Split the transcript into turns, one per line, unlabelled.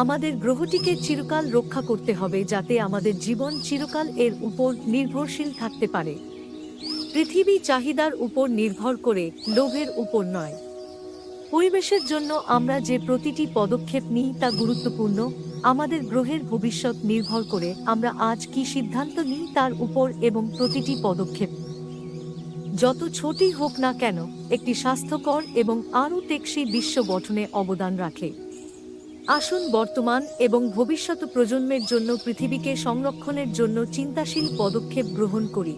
আমাদের গ্রহটিকে চিরকাল রক্ষা করতে হবে যাতে আমাদের জীবন চিরকাল এর উপর নির্ভরশীল থাকতে পারে। পৃথিবী চাহিদার উপর নির্ভর করে, লোভের উপর নয়। পরিবেশের জন্য আমরা যে প্রতিটি পদক্ষেপ নিই তা গুরুত্বপূর্ণ। আমাদের গ্রহের ভবিষ্যৎ নির্ভর করে আমরা আজ কী সিদ্ধান্ত নিই তার উপর, এবং প্রতিটি পদক্ষেপ যত ছোটই হোক না কেন একটি স্বাস্থ্যকর এবং আরও টেকসই বিশ্ব গঠনে অবদান রাখে। আসুন বর্তমান এবং ভবিষ্যৎ প্রজন্মের জন্য পৃথিবীকে সংরক্ষণের জন্য চিন্তাশীল পদক্ষেপ গ্রহণ করি।